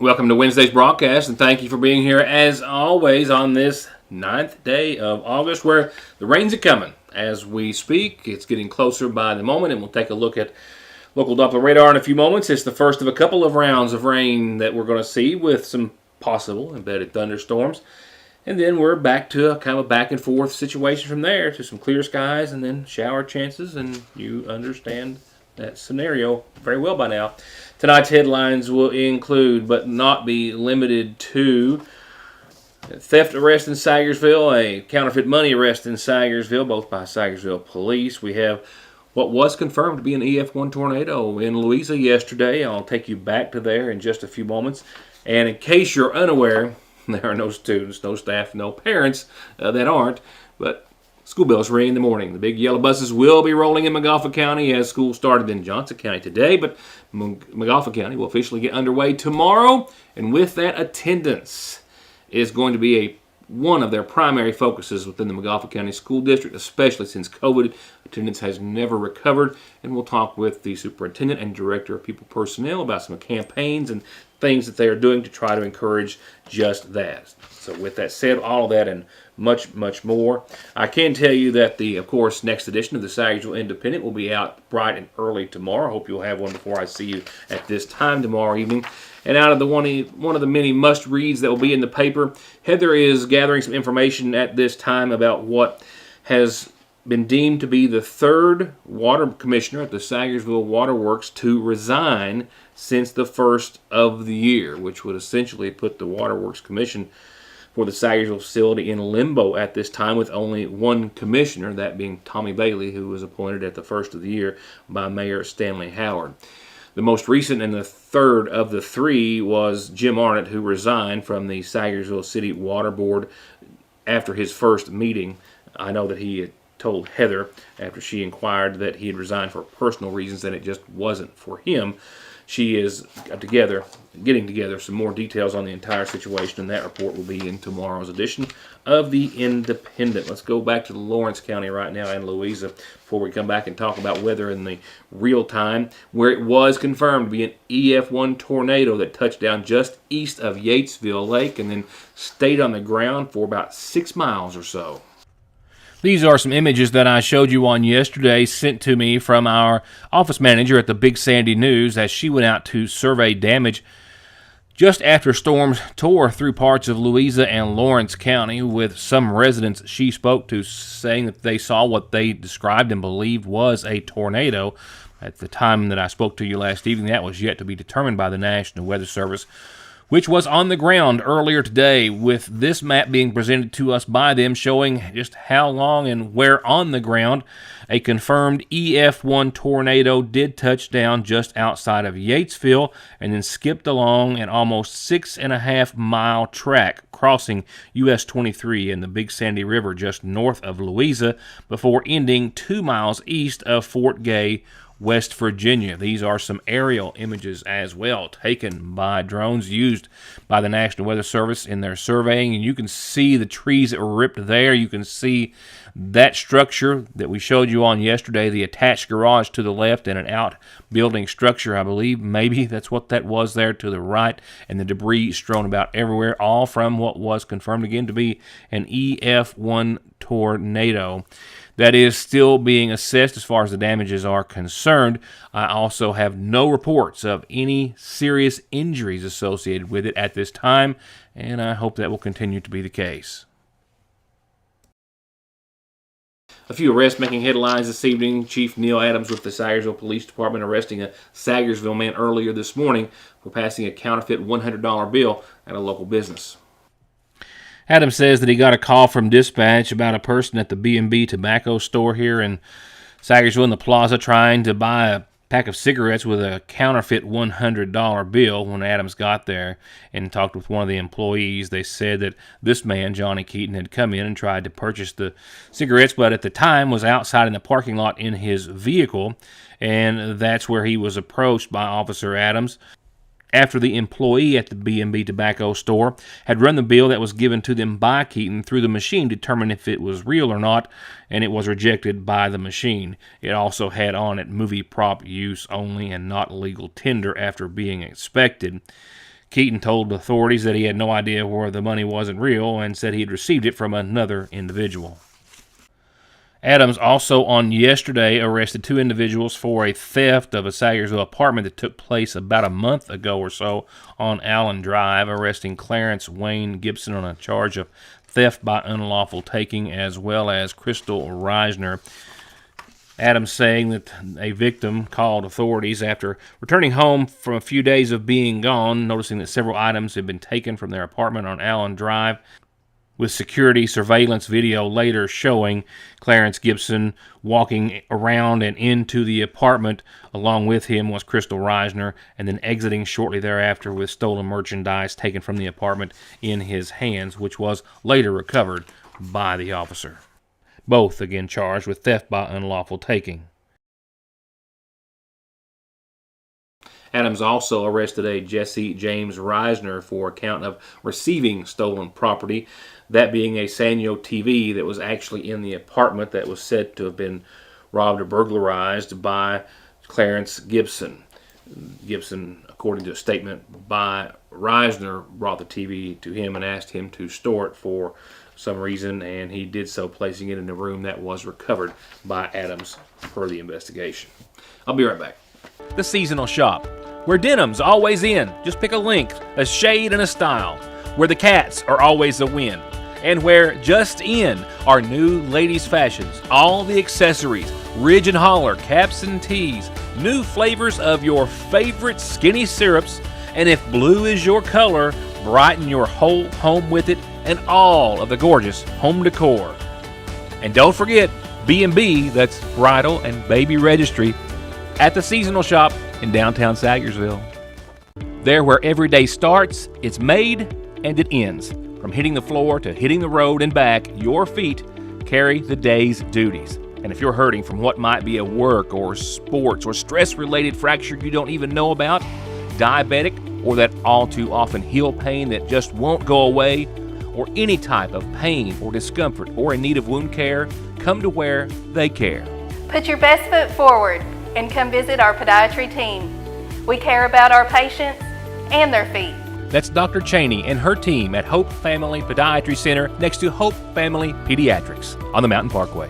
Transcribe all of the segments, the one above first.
Welcome to Wednesday's broadcast, and thank you for being here as always on this 9th day of August, where the rains are coming as we speak. It's getting closer by the moment, and we'll take a look at local Doppler radar in a few moments. It's the first of a couple of rounds of rain that we're going to see with some possible embedded thunderstorms. And then we're back to a kind of a back and forth situation from there to some clear skies and then shower chances, and you understand that scenario very well by now. Tonight's headlines will include, but not be limited to, theft arrest in Salyersville, a counterfeit money arrest in Salyersville, both by Salyersville police. We have what was confirmed to be an EF1 tornado in Louisa yesterday. I'll take you back to there in just a few moments. And in case you're unaware, there are no students, no staff, no parents that aren't, but school bells ring in the morning. The big yellow buses will be rolling in Montgomery County as school started in Johnson County today, but Montgomery County will officially get underway tomorrow, and with that, attendance is going to be one of their primary focuses within the Montgomery County School District, especially since COVID. Attendance has never recovered, and we'll talk with the superintendent and director of people personnel about some campaigns and things that they are doing to try to encourage just that. So with that said, all of that and much, much more. I can tell you that the, of course, next edition of the Salyersville Independent will be out bright and early tomorrow. I hope you'll have one before I see you at this time tomorrow evening. And out of the one of the many must-reads that will be in the paper, Heather is gathering some information at this time about what has been deemed to be the third water commissioner at the Salyersville Waterworks to resign since the first of the year, which would essentially put the Waterworks Commission for the Salyersville facility in limbo at this time, with only one commissioner, that being Tommy Bailey, who was appointed at the first of the year by Mayor Stanley Howard. The most recent and the third of the three was Jim Arnott, who resigned from the Salyersville City Water Board after his first meeting. I know that he had told Heather, after she inquired, that he had resigned for personal reasons, that it just wasn't for him. She is getting together some more details on the entire situation, and that report will be in tomorrow's edition of the Independent. Let's go back to Lawrence County right now and Louisa before we come back and talk about weather in the real time, where it was confirmed to be an EF1 tornado that touched down just east of Yatesville Lake and then stayed on the ground for about 6 miles or so. These are some images that I showed you on yesterday, sent to me from our office manager at the Big Sandy News as she went out to survey damage just after storms tore through parts of Louisa and Lawrence County, with some residents she spoke to saying that they saw what they described and believed was a tornado. At the time that I spoke to you last evening, that was yet to be determined by the National Weather Service, which was on the ground earlier today, with this map being presented to us by them showing just how long and where on the ground a confirmed EF1 tornado did touch down just outside of Yatesville and then skipped along an almost 6.5 mile track crossing US 23 and the Big Sandy River just north of Louisa before ending 2 miles east of Fort Gay, West Virginia. These are some aerial images as well, taken by drones used by the National Weather Service in their surveying, and you can see the trees that were ripped there. You can see that structure that we showed you on yesterday, the attached garage to the left and an outbuilding structure, I believe. Maybe that's what that was there to the right, and the debris strewn about everywhere, all from what was confirmed again to be an EF1 tornado. That is still being assessed as far as the damages are concerned. I also have no reports of any serious injuries associated with it at this time, and I hope that will continue to be the case. A few arrests making headlines this evening. Chief Neil Adams with the Salyersville Police Department arresting a Salyersville man earlier this morning for passing a counterfeit $100 bill at a local business. Adams says that he got a call from dispatch about a person at the B&B tobacco store here in Salyersville in the plaza trying to buy a pack of cigarettes with a counterfeit $100 bill. When Adams got there and talked with one of the employees, they said that this man, Johnny Keaton, had come in and tried to purchase the cigarettes, but at the time was outside in the parking lot in his vehicle, and that's where he was approached by Officer Adams. After the employee at the B&B tobacco store had run the bill that was given to them by Keaton through the machine to determine if it was real or not, and it was rejected by the machine. It also had on it movie prop use only and not legal tender after being inspected. Keaton told authorities that he had no idea where the money wasn't real and said he had received it from another individual. Adams also on yesterday arrested 2 individuals for a theft of a Salyersville apartment that took place about a month ago or so on Allen Drive, arresting Clarence Wayne Gibson on a charge of theft by unlawful taking, as well as Crystal Reisner. Adams saying that a victim called authorities after returning home from a few days of being gone, noticing that several items had been taken from their apartment on Allen Drive, with security surveillance video later showing Clarence Gibson walking around and into the apartment. Along with him was Crystal Reisner, and then exiting shortly thereafter with stolen merchandise taken from the apartment in his hands, which was later recovered by the officer. Both again charged with theft by unlawful taking. Adams also arrested a Jesse James Reisner for account of receiving stolen property, that being a Sanyo TV that was actually in the apartment that was said to have been robbed or burglarized by Clarence Gibson. Gibson, according to a statement by Reisner, brought the TV to him and asked him to store it for some reason, and he did so, placing it in a room that was recovered by Adams per the investigation. I'll be right back. The Seasonal Shop, where denim's always in. Just pick a length, a shade, and a style. Where the cats are always a win. And where just in are new ladies' fashions. All the accessories, ridge and holler, caps and tees, new flavors of your favorite skinny syrups, and if blue is your color, brighten your whole home with it, and all of the gorgeous home decor. And don't forget B&B, that's Bridal and Baby Registry, at the Seasonal Shop in downtown Salyersville. There where every day starts, it's made, and it ends. From hitting the floor to hitting the road and back, your feet carry the day's duties. And if you're hurting from what might be a work or sports or stress-related fracture you don't even know about, diabetic, or that all too often heel pain that just won't go away, or any type of pain or discomfort or in need of wound care, come to where they care. Put your best foot forward and come visit our podiatry team. We care about our patients and their feet. That's Dr. Cheney and her team at Hope Family Podiatry Center next to Hope Family Pediatrics on the Mountain Parkway.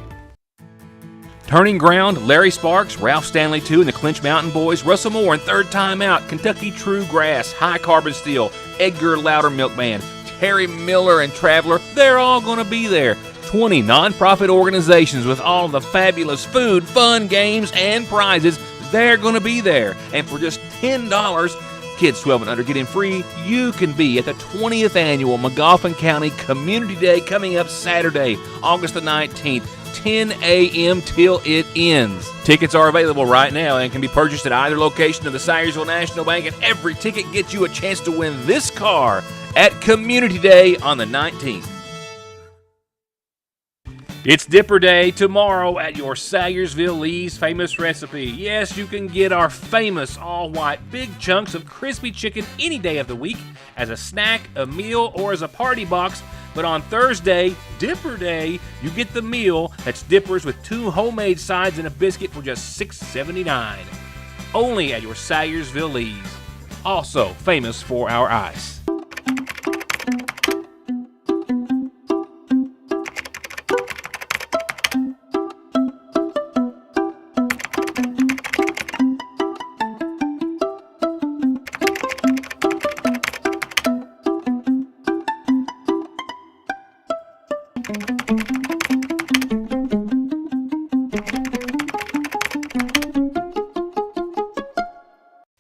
Turning Ground, Larry Sparks, Ralph Stanley II, and the Clinch Mountain Boys, Russell Moore and Third Time Out, Kentucky True Grass, High Carbon Steel, Edgar Loudermilk Band, Terry Miller and Traveler, they're all going to be there. 20 nonprofit organizations with all the fabulous food, fun, games, and prizes, they're going to be there. And for just $10, kids 12 and under get in free. You can be at the 20th Annual Magoffin County Community Day coming up Saturday, August the 19th, 10 a.m. till it ends. Tickets are available right now and can be purchased at either location of the Salyersville National Bank, and every ticket gets you a chance to win this car at Community Day on the 19th. It's Dipper Day tomorrow at your Salyersville Lee's Famous Recipe. Yes, you can get our famous all-white big chunks of crispy chicken any day of the week as a snack, a meal, or as a party box. But on Thursday, Dipper Day, you get the meal that's dippers with 2 homemade sides and a biscuit for just $6.79. Only at your Salyersville Lee's. Also famous for our ice.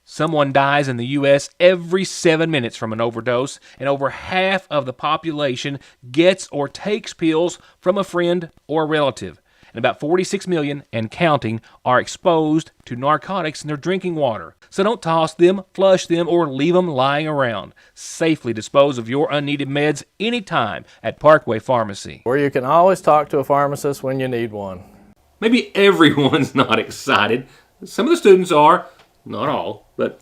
Someone dies in the U.S. every 7 minutes from an overdose, and over half of the population gets or takes pills from a friend or relative. And about 46 million and counting are exposed to narcotics in their drinking water. So don't toss them, flush them, or leave them lying around. Safely dispose of your unneeded meds anytime at Parkway Pharmacy, where you can always talk to a pharmacist when you need one. Maybe everyone's not excited. Some of the students are. Not all, but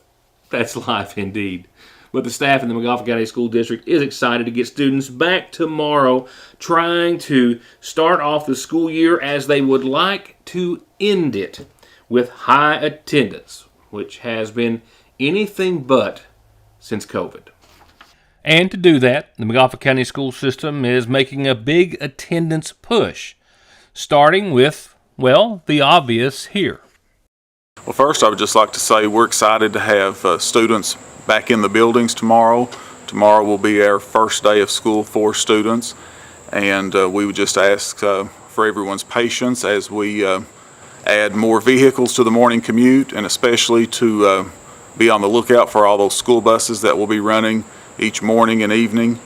that's life indeed. But the staff in the Magoffin County School District is excited to get students back tomorrow, trying to start off the school year as they would like to end it with high attendance, which has been anything but since COVID. And to do that, the McGoffin County School System is making a big attendance push, starting with, well, the obvious here. Well, first I would just like to say we're excited to have students back in the buildings tomorrow. Tomorrow will be our first day of school for students, and we would just ask for everyone's patience as we add more vehicles to the morning commute, and especially to be on the lookout for all those school buses that will be running each morning and evening.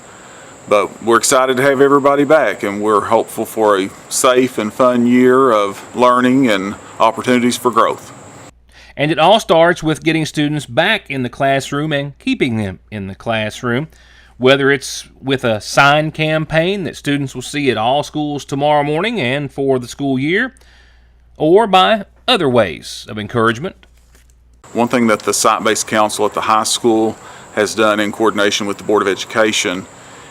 But we're excited to have everybody back, and we're hopeful for a safe and fun year of learning and opportunities for growth. And it all starts with getting students back in the classroom and keeping them in the classroom, whether it's with a sign campaign that students will see at all schools tomorrow morning and for the school year, or by other ways of encouragement. One thing that the Site-Based Council at the high school has done in coordination with the Board of Education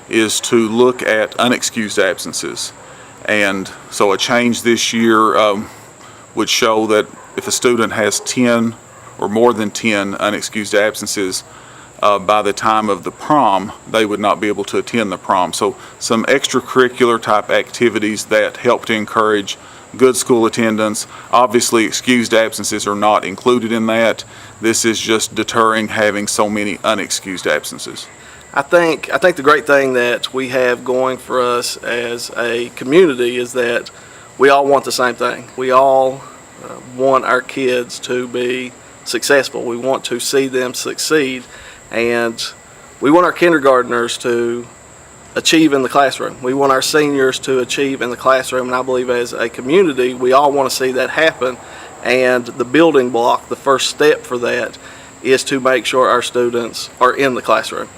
is to look at unexcused absences. And so a change this year would show that if a student has 10 or more than 10 unexcused absences by the time of the prom, they would not be able to attend the prom. So some extracurricular type activities that help to encourage good school attendance. Obviously, excused absences are not included in that. This is just deterring having so many unexcused absences. I think the great thing that we have going for us as a community is that we all want the same thing. We all want our kids to be successful. We want to see them succeed, and we want our kindergartners to achieve in the classroom. We want our seniors to achieve in the classroom, and I believe as a community we all want to see that happen, and the building block, the first step for that, is to make sure our students are in the classroom.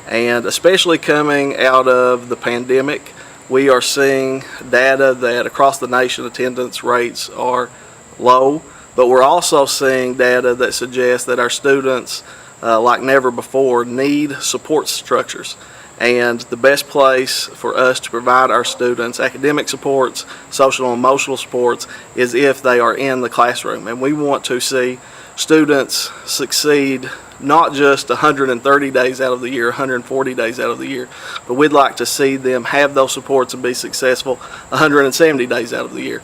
And especially coming out of the pandemic, we are seeing data that across the nation attendance rates are low, but we're also seeing data that suggests that our students, like never before, need support structures. And the best place for us to provide our students academic supports, social and emotional supports, is if they are in the classroom. And we want to see students succeed not just 130 days out of the year, 140 days out of the year, but we'd like to see them have those supports and be successful 170 days out of the year.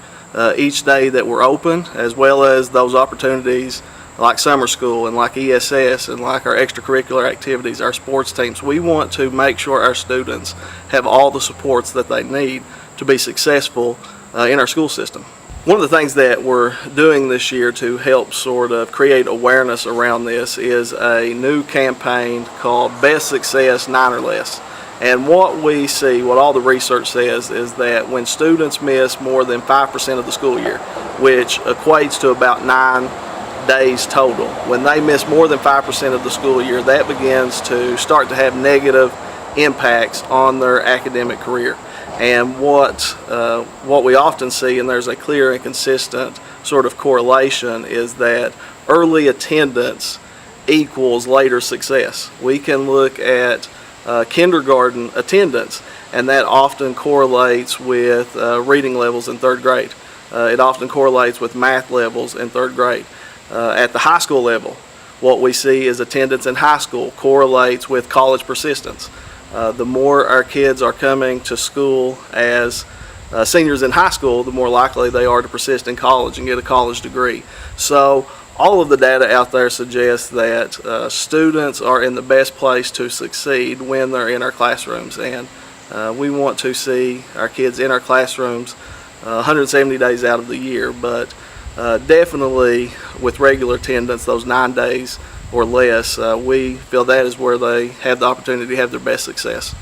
Each day that we're open, as well as those opportunities like summer school and like ESS and like our extracurricular activities, our sports teams, we want to make sure our students have all the supports that they need to be successful in our school system. One of the things that we're doing this year to help sort of create awareness around this is a new campaign called Best Success 9 or Less. And what we see, what all the research says, is that when students miss more than 5% of the school year, which equates to about 9 days total, when they miss more than 5% of the school year, that begins to start to have negative impacts on their academic career. And what we often see, and there's a clear and consistent sort of correlation, is that early attendance equals later success. We can look at kindergarten attendance, and that often correlates with reading levels in 3rd grade. It often correlates with math levels in 3rd grade. At the high school level, what we see is attendance in high school correlates with college persistence. The more our kids are coming to school as seniors in high school, the more likely they are to persist in college and get a college degree. So all of the data out there suggests that students are in the best place to succeed when they're in our classrooms, and we want to see our kids in our classrooms 170 days out of the year, but definitely with regular attendance, those 9 days or less, we feel that is where they have the opportunity to have their best success.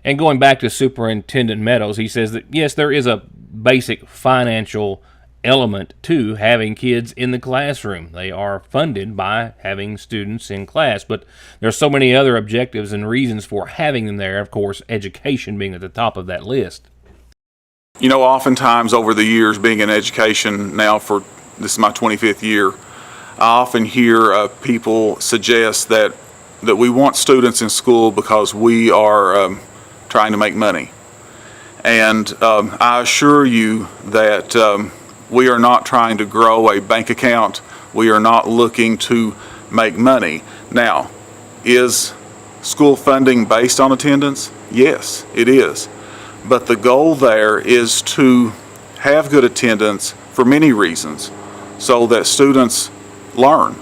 And going back to Superintendent Meadows, he says that yes, there is a basic financial element to having kids in the classroom. They are funded by having students in class, but there's so many other objectives and reasons for having them there, of course, education being at the top of that list. You know, oftentimes over the years, being in education now for, this is my 25th year, I often hear people suggest that we want students in school because we are trying to make money. And I assure you that we are not trying to grow a bank account. We are not looking to make money. Now, Is school funding based on attendance? Yes, it is. But the goal there is to have good attendance for many reasons, so that students learn,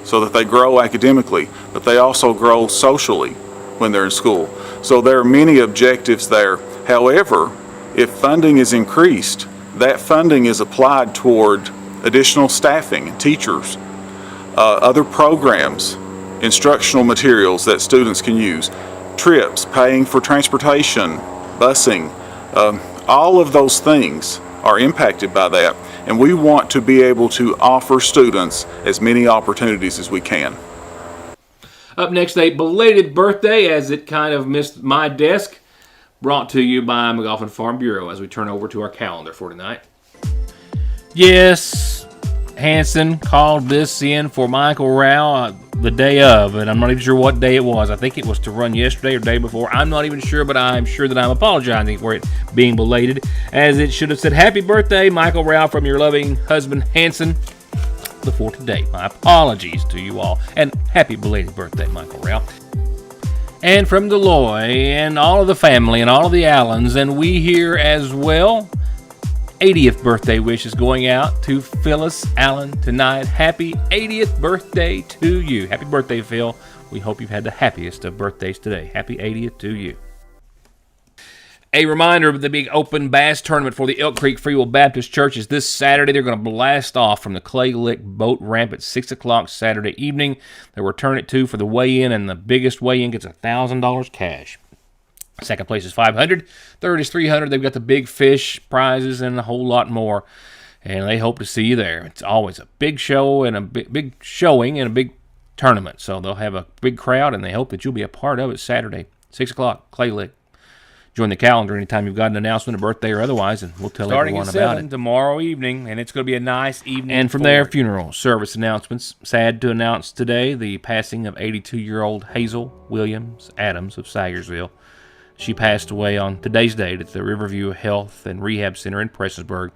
so that they grow academically, but they also grow socially when they're in school. So there are many objectives there. However, if funding is increased, that funding is applied toward additional staffing and teachers, other programs, instructional materials that students can use, trips, paying for transportation, busing, all of those things are impacted by that, and we want to be able to offer students as many opportunities as we can. Up next, a belated birthday as it kind of missed my desk, brought to you by McGoffin Farm Bureau as we turn over to our calendar for tonight. Yes, Hanson called this in for Michael Rao the day of, and I'm not even sure what day it was. I think it was to run yesterday or day before. I'm not even sure, but I'm sure that I'm apologizing for it being belated, as it should have said, happy birthday, Michael Rao, from your loving husband, Hanson, before today. My apologies to you all, and happy belated birthday, Michael Rao. And from Deloy, and all of the family, and all of the Allens, and we here as well, 80th birthday wishes going out to Phyllis Allen tonight. Happy 80th birthday to you. Happy birthday, Phil. We hope you've had the happiest of birthdays today. Happy 80th to you. A reminder of the big open bass tournament for the Elk Creek Free Will Baptist Church is this Saturday. They're going to blast off from the Clay Lick boat ramp at 6 o'clock Saturday evening. They'll return at 2 for the weigh-in, and the biggest weigh-in gets $1,000 cash. Second place is $500. Third is $300. They've got the big fish prizes and a whole lot more, and they hope to see you there. It's always a big show and a big showing and a big tournament, so they'll have a big crowd, and they hope that you'll be a part of it Saturday, 6 o'clock, Clay Lick. Join the calendar anytime you've got an announcement, a birthday or otherwise, and we'll tell everyone about it. Tomorrow evening, and it's going to be a nice evening. And from there, funeral service announcements. Sad to announce today the passing of 82-year-old Hazel Williams Adams of Salyersville. She passed away on today's date at the Riverview Health and Rehab Center in Prestonsburg.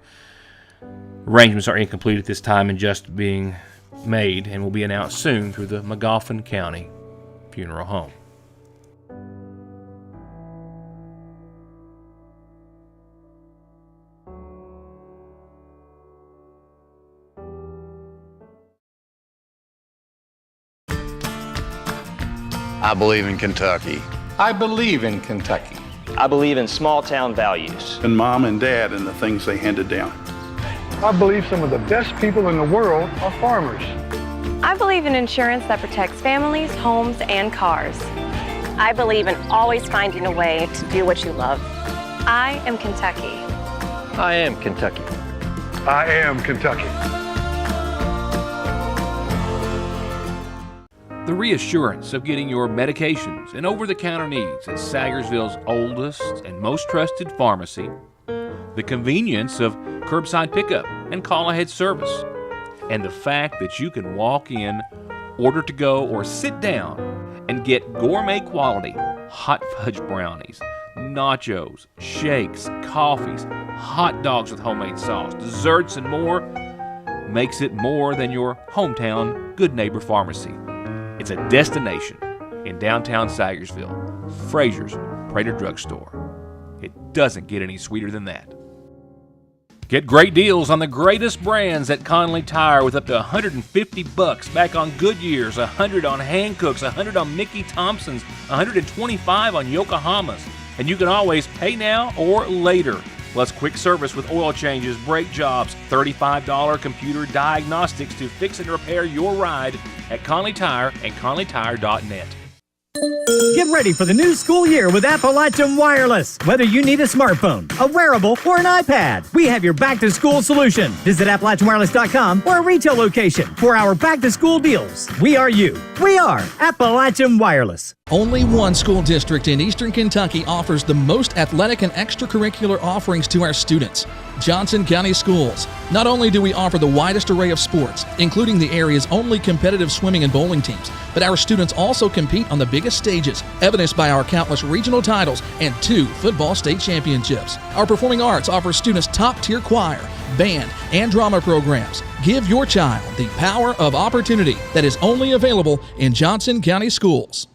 Arrangements are incomplete at this time and just being made, and will be announced soon through the McGoffin County Funeral Home. I believe in Kentucky. I believe in Kentucky. I believe in small town values. And Mom and Dad and the things they handed down. I believe some of the best people in the world are farmers. I believe in insurance that protects families, homes, and cars. I believe in always finding a way to do what you love. I am Kentucky. I am Kentucky. I am Kentucky. The reassurance of getting your medications and over-the-counter needs at Salyersville's oldest and most trusted pharmacy, the convenience of curbside pickup and call-ahead service, and the fact that you can walk in, order to go, or sit down and get gourmet quality hot fudge brownies, nachos, shakes, coffees, hot dogs with homemade sauce, desserts, and more, makes it more than your hometown Good Neighbor Pharmacy. It's a destination in downtown Salyersville, Frazier's Prater Drugstore. It doesn't get any sweeter than that. Get great deals on the greatest brands at Conley Tire with up to $150 back on Goodyears, $100 on Hankooks, $100 on Mickey Thompson's, $125 on Yokohamas. And you can always pay now or later. Plus quick service with oil changes, brake jobs, $35 computer diagnostics to fix and repair your ride at Conley Tire and conleytire.net. Get ready for the new school year with Appalachian Wireless. Whether you need a smartphone, a wearable, or an iPad, we have your back-to-school solution. Visit AppalachianWireless.com or a retail location for our back-to-school deals. We are you. We are Appalachian Wireless. Only one school district in Eastern Kentucky offers the most athletic and extracurricular offerings to our students. Johnson County Schools. Not only do we offer the widest array of sports, including the area's only competitive swimming and bowling teams, but our students also compete on the biggest stages, evidenced by our countless regional titles and 2 football state championships. Our performing arts offers students top-tier choir, band, and drama programs. Give your child the power of opportunity that is only available in Johnson County Schools.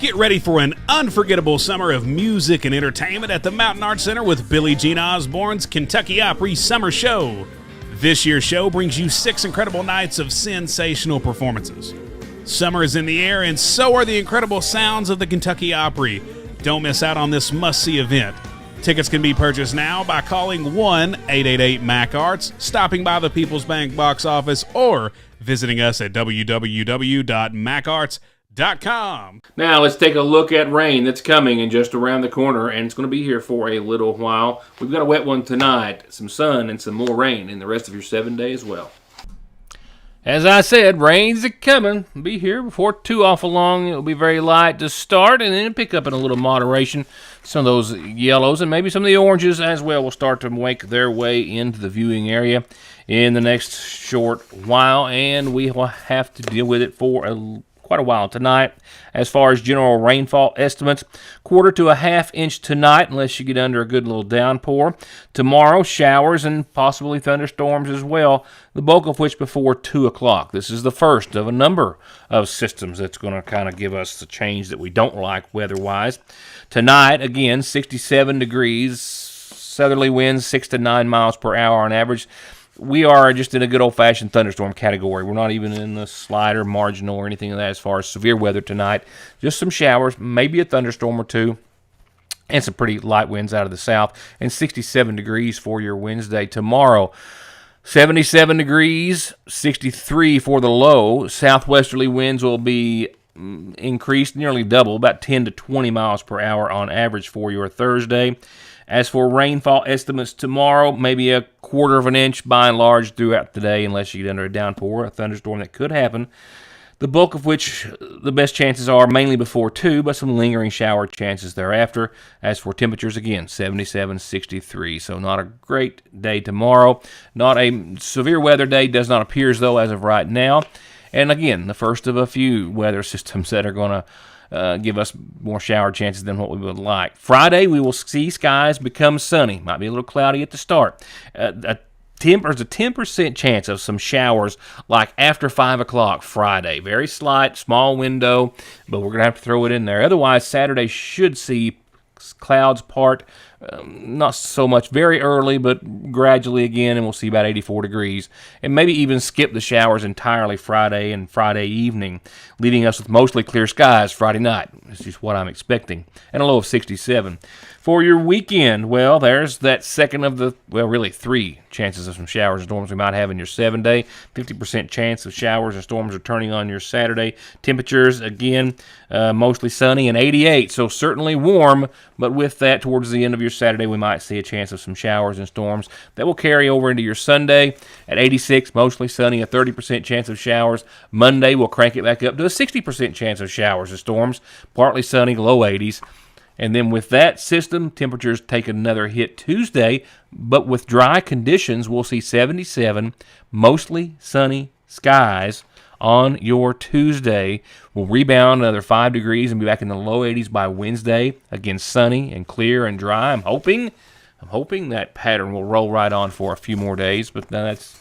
Get ready for an unforgettable summer of music and entertainment at the Mountain Arts Center with Billie Jean Osborne's Kentucky Opry Summer Show. This year's show brings you 6 incredible nights of sensational performances. Summer is in the air, and so are the incredible sounds of the Kentucky Opry. Don't miss out on this must-see event. Tickets can be purchased now by calling 1-888-MAC-ARTS, stopping by the People's Bank box office, or visiting us at www.macarts.com. Now let's take a look at rain that's coming in just around the corner, and it's going to be here for a little while. We've got a wet one tonight, some sun, and some more rain in the rest of your 7 days as well. As I said, rain's coming. It'll be here before too awful long. It'll be very light to start, and then pick up in a little moderation. Some of those yellows and maybe some of the oranges as well will start to make their way into the viewing area in the next short while, and we will have to deal with it for quite a while tonight. As far as general rainfall estimates, 1/4 to a 1/2 inch tonight, unless you get under a good little downpour. Tomorrow, showers and possibly thunderstorms as well, the bulk of which before 2 o'clock. This is the first of a number of systems that's going to kind of give us the change that we don't like weather-wise. Tonight, again, 67 degrees, southerly winds 6 to 9 miles per hour on average. We are just in a good old-fashioned thunderstorm category. We're not even in the slight or marginal or anything of that as far as severe weather tonight. Just some showers, maybe a thunderstorm or two, and some pretty light winds out of the south, and 67 degrees for your Wednesday. Tomorrow, 77 degrees, 63 for the low. Southwesterly winds will be increased nearly double, about 10 to 20 miles per hour on average for your Thursday. As for rainfall estimates tomorrow, maybe a 1/4 of an inch by and large throughout the day, unless you get under a downpour, a thunderstorm that could happen. The bulk of which the best chances are mainly before 2, but some lingering shower chances thereafter. As for temperatures, again, 77, 63, so not a great day tomorrow. Not a severe weather day, does not appear as though as of right now. And again, the first of a few weather systems that are going to give us more shower chances than what we would like. Friday, we will see skies become sunny. Might be a little cloudy at the start. There's a 10% chance of some showers like after 5 o'clock Friday. Very slight, small window, but we're going to have to throw it in there. Otherwise, Saturday should see clouds part, not so much very early, but gradually again, and we'll see about 84 degrees. And maybe even skip the showers entirely Friday and Friday evening, leaving us with mostly clear skies Friday night. This is what I'm expecting. And a low of 67. For your weekend, well, there's that second of the, well, really 3 chances of some showers and storms we might have in your 7-day. 50% chance of showers and storms returning on your Saturday. Temperatures, again, mostly sunny and 88, so certainly warm, but with that, towards the end of your Saturday, we might see a chance of some showers and storms that will carry over into your Sunday at 86, mostly sunny, a 30% chance of showers. Monday, we'll crank it back up to a 60% chance of showers and storms, partly sunny, low 80s. And then with that system, temperatures take another hit Tuesday, but with dry conditions, we'll see 77, mostly sunny skies on your Tuesday. We'll rebound another 5 degrees and be back in the low 80s by Wednesday. Again, sunny and clear and dry. I'm hoping that pattern will roll right on for a few more days, but that's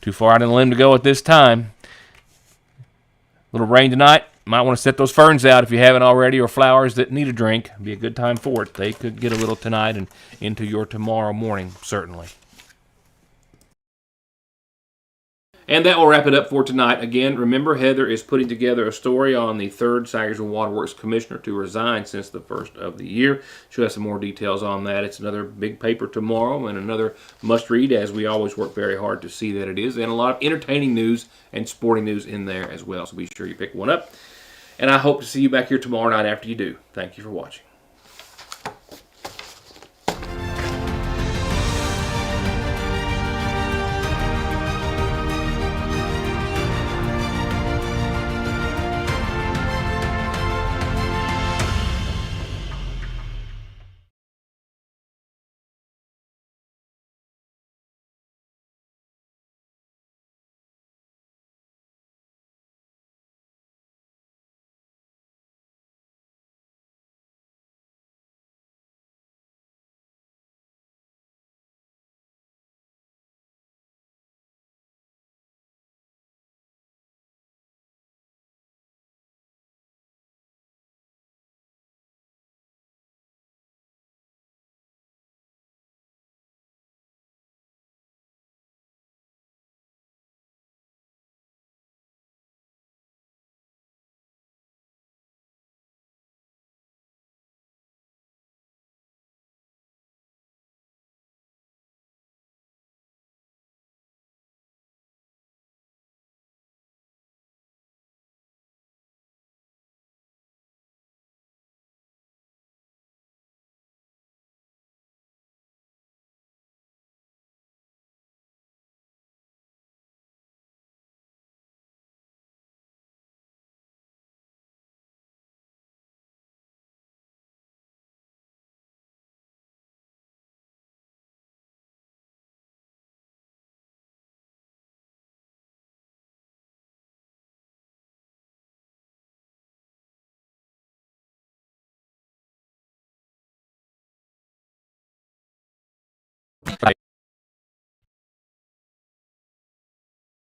too far out on the limb to go at this time. Little rain tonight. Might want to set those ferns out if you haven't already, or flowers that need a drink. Be a good time for it. They could get a little tonight and into your tomorrow morning, certainly. And that will wrap it up for tonight. Again, remember, Heather is putting together a story on the 3rd Salyersville Waterworks Commissioner to resign since the 1st of the year. She'll have some more details on that. It's another big paper tomorrow and another must-read, as we always work very hard to see that it is. And a lot of entertaining news and sporting news in there as well, so be sure you pick one up. And I hope to see you back here tomorrow night after you do. Thank you for watching.